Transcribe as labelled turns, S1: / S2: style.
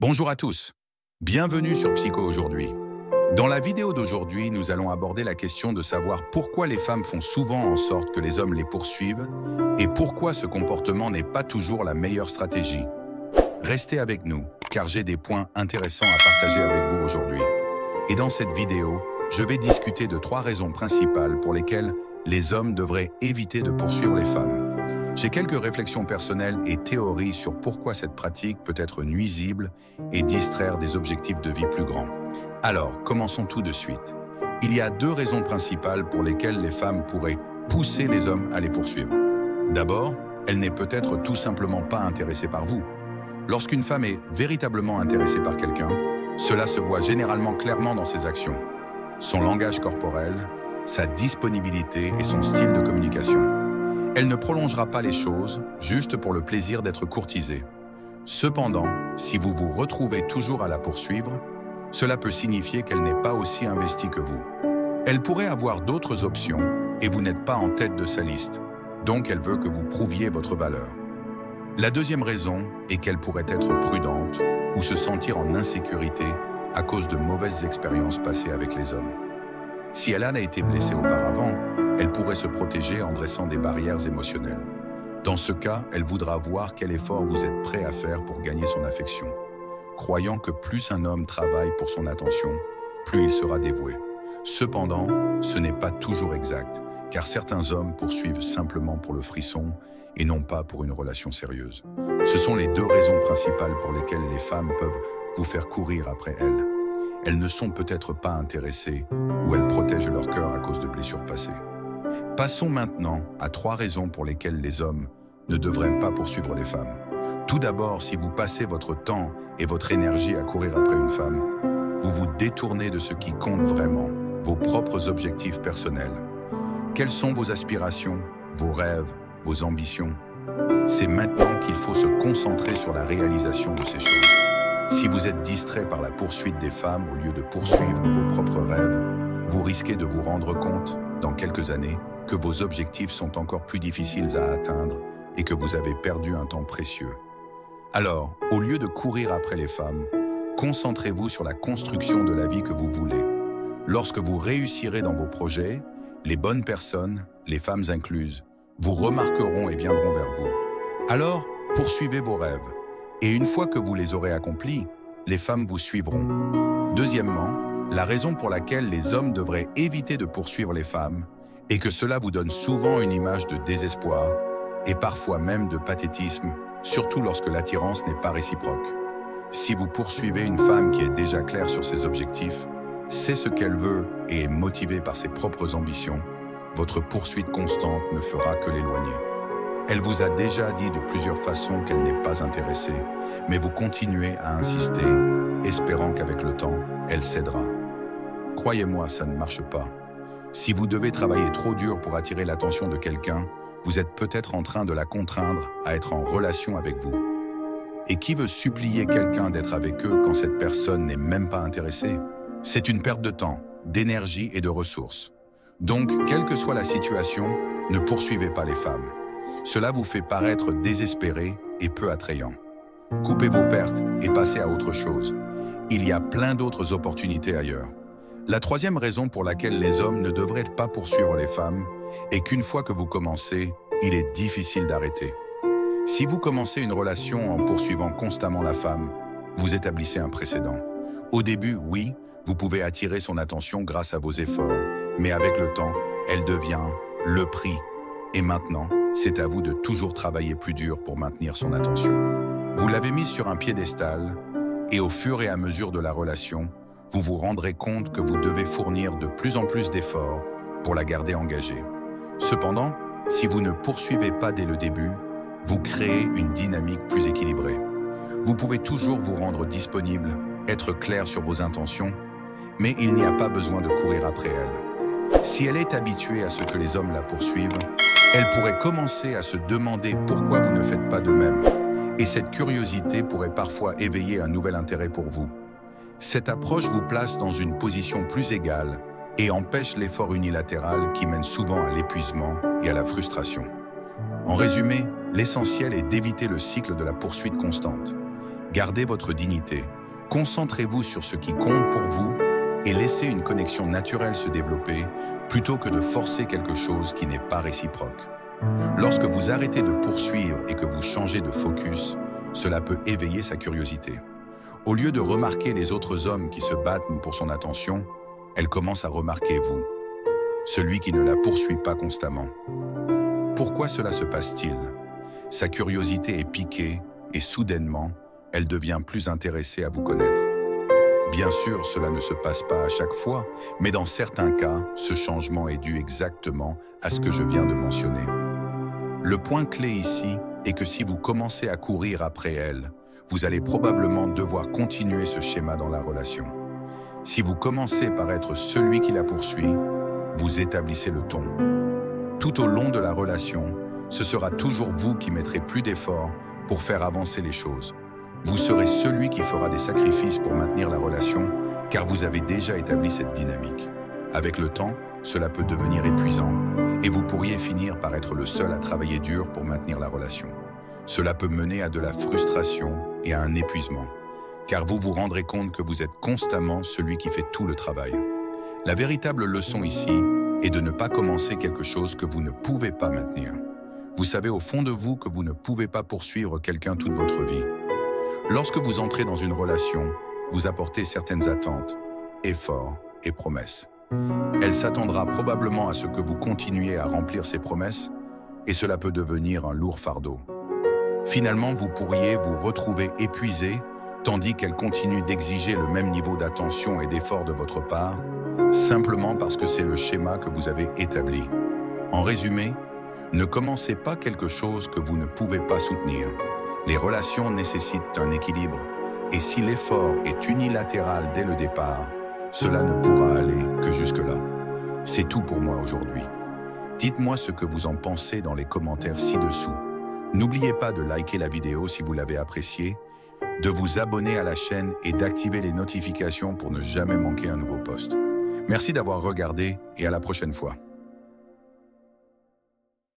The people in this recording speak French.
S1: Bonjour à tous, bienvenue sur Psycho aujourd'hui. Dans la vidéo d'aujourd'hui, nous allons aborder la question de savoir pourquoi les femmes font souvent en sorte que les hommes les poursuivent et pourquoi ce comportement n'est pas toujours la meilleure stratégie. Restez avec nous, car j'ai des points intéressants à partager avec vous aujourd'hui. Et dans cette vidéo, je vais discuter de 3 raisons principales pour lesquelles les hommes devraient éviter de poursuivre les femmes. J'ai quelques réflexions personnelles et théories sur pourquoi cette pratique peut être nuisible et distraire des objectifs de vie plus grands. Alors, commençons tout de suite. Il y a 2 raisons principales pour lesquelles les femmes pourraient pousser les hommes à les poursuivre. D'abord, elle n'est peut-être tout simplement pas intéressée par vous. Lorsqu'une femme est véritablement intéressée par quelqu'un, cela se voit généralement clairement dans ses actions, son langage corporel, sa disponibilité et son style de communication. Elle ne prolongera pas les choses juste pour le plaisir d'être courtisée. Cependant, si vous vous retrouvez toujours à la poursuivre, cela peut signifier qu'elle n'est pas aussi investie que vous. Elle pourrait avoir d'autres options et vous n'êtes pas en tête de sa liste, donc elle veut que vous prouviez votre valeur. La deuxième raison est qu'elle pourrait être prudente ou se sentir en insécurité à cause de mauvaises expériences passées avec les hommes. Si elle a été blessée auparavant, elle pourrait se protéger en dressant des barrières émotionnelles. Dans ce cas, elle voudra voir quel effort vous êtes prêt à faire pour gagner son affection, croyant que plus un homme travaille pour son attention, plus il sera dévoué. Cependant, ce n'est pas toujours exact, car certains hommes poursuivent simplement pour le frisson et non pas pour une relation sérieuse. Ce sont les 2 raisons principales pour lesquelles les femmes peuvent vous faire courir après elles. Elles ne sont peut-être pas intéressées ou elles protègent leur cœur à cause de blessures passées. Passons maintenant à 3 raisons pour lesquelles les hommes ne devraient pas poursuivre les femmes. Tout d'abord, si vous passez votre temps et votre énergie à courir après une femme, vous vous détournez de ce qui compte vraiment, vos propres objectifs personnels. Quelles sont vos aspirations, vos rêves, vos ambitions? C'est maintenant qu'il faut se concentrer sur la réalisation de ces choses. Si vous êtes distrait par la poursuite des femmes au lieu de poursuivre vos propres rêves, vous risquez de vous rendre compte, dans quelques années, que vos objectifs sont encore plus difficiles à atteindre et que vous avez perdu un temps précieux. Alors, au lieu de courir après les femmes, concentrez-vous sur la construction de la vie que vous voulez. Lorsque vous réussirez dans vos projets, les bonnes personnes, les femmes incluses, vous remarqueront et viendront vers vous. Alors, poursuivez vos rêves. Et une fois que vous les aurez accomplis, les femmes vous suivront. Deuxièmement, la raison pour laquelle les hommes devraient éviter de poursuivre les femmes est que cela vous donne souvent une image de désespoir et parfois même de pathétisme, surtout lorsque l'attirance n'est pas réciproque. Si vous poursuivez une femme qui est déjà claire sur ses objectifs, sait ce qu'elle veut et est motivée par ses propres ambitions, votre poursuite constante ne fera que l'éloigner. Elle vous a déjà dit de plusieurs façons qu'elle n'est pas intéressée, mais vous continuez à insister, espérant qu'avec le temps, elle cédera. Croyez-moi, ça ne marche pas. Si vous devez travailler trop dur pour attirer l'attention de quelqu'un, vous êtes peut-être en train de la contraindre à être en relation avec vous. Et qui veut supplier quelqu'un d'être avec eux quand cette personne n'est même pas intéressée? C'est une perte de temps, d'énergie et de ressources. Donc, quelle que soit la situation, ne poursuivez pas les femmes. Cela vous fait paraître désespéré et peu attrayant. Coupez vos pertes et passez à autre chose. Il y a plein d'autres opportunités ailleurs. La 3e raison pour laquelle les hommes ne devraient pas poursuivre les femmes est qu'une fois que vous commencez, il est difficile d'arrêter. Si vous commencez une relation en poursuivant constamment la femme, vous établissez un précédent. Au début, oui, vous pouvez attirer son attention grâce à vos efforts, mais avec le temps, elle devient le prix. Et maintenant, c'est à vous de toujours travailler plus dur pour maintenir son attention. Vous l'avez mise sur un piédestal, et au fur et à mesure de la relation, vous vous rendrez compte que vous devez fournir de plus en plus d'efforts pour la garder engagée. Cependant, si vous ne poursuivez pas dès le début, vous créez une dynamique plus équilibrée. Vous pouvez toujours vous rendre disponible, être clair sur vos intentions, mais il n'y a pas besoin de courir après elle. Si elle est habituée à ce que les hommes la poursuivent, elle pourrait commencer à se demander pourquoi vous ne faites pas de même, et cette curiosité pourrait parfois éveiller un nouvel intérêt pour vous. Cette approche vous place dans une position plus égale et empêche l'effort unilatéral qui mène souvent à l'épuisement et à la frustration. En résumé, l'essentiel est d'éviter le cycle de la poursuite constante. Gardez votre dignité, concentrez-vous sur ce qui compte pour vous et laissez une connexion naturelle se développer plutôt que de forcer quelque chose qui n'est pas réciproque. Lorsque vous arrêtez de poursuivre et que vous changez de focus, cela peut éveiller sa curiosité. Au lieu de remarquer les autres hommes qui se battent pour son attention, elle commence à remarquer vous, celui qui ne la poursuit pas constamment. Pourquoi cela se passe-t-il? Sa curiosité est piquée et soudainement, elle devient plus intéressée à vous connaître. Bien sûr, cela ne se passe pas à chaque fois, mais dans certains cas, ce changement est dû exactement à ce que je viens de mentionner. Le point clé ici est que si vous commencez à courir après elle, vous allez probablement devoir continuer ce schéma dans la relation. Si vous commencez par être celui qui la poursuit, vous établissez le ton. Tout au long de la relation, ce sera toujours vous qui mettrez plus d'efforts pour faire avancer les choses. Vous serez celui qui fera des sacrifices pour maintenir la relation, car vous avez déjà établi cette dynamique. Avec le temps, cela peut devenir épuisant, et vous pourriez finir par être le seul à travailler dur pour maintenir la relation. Cela peut mener à de la frustration et à un épuisement, car vous vous rendrez compte que vous êtes constamment celui qui fait tout le travail. La véritable leçon ici est de ne pas commencer quelque chose que vous ne pouvez pas maintenir. Vous savez au fond de vous que vous ne pouvez pas poursuivre quelqu'un toute votre vie. Lorsque vous entrez dans une relation, vous apportez certaines attentes, efforts et promesses. Elle s'attendra probablement à ce que vous continuiez à remplir ces promesses et cela peut devenir un lourd fardeau. Finalement, vous pourriez vous retrouver épuisé tandis qu'elle continue d'exiger le même niveau d'attention et d'effort de votre part, simplement parce que c'est le schéma que vous avez établi. En résumé, ne commencez pas quelque chose que vous ne pouvez pas soutenir. Les relations nécessitent un équilibre, et si l'effort est unilatéral dès le départ, cela ne pourra aller que jusque-là. C'est tout pour moi aujourd'hui. Dites-moi ce que vous en pensez dans les commentaires ci-dessous. N'oubliez pas de liker la vidéo si vous l'avez appréciée, de vous abonner à la chaîne et d'activer les notifications pour ne jamais manquer un nouveau post. Merci d'avoir regardé et à la prochaine fois.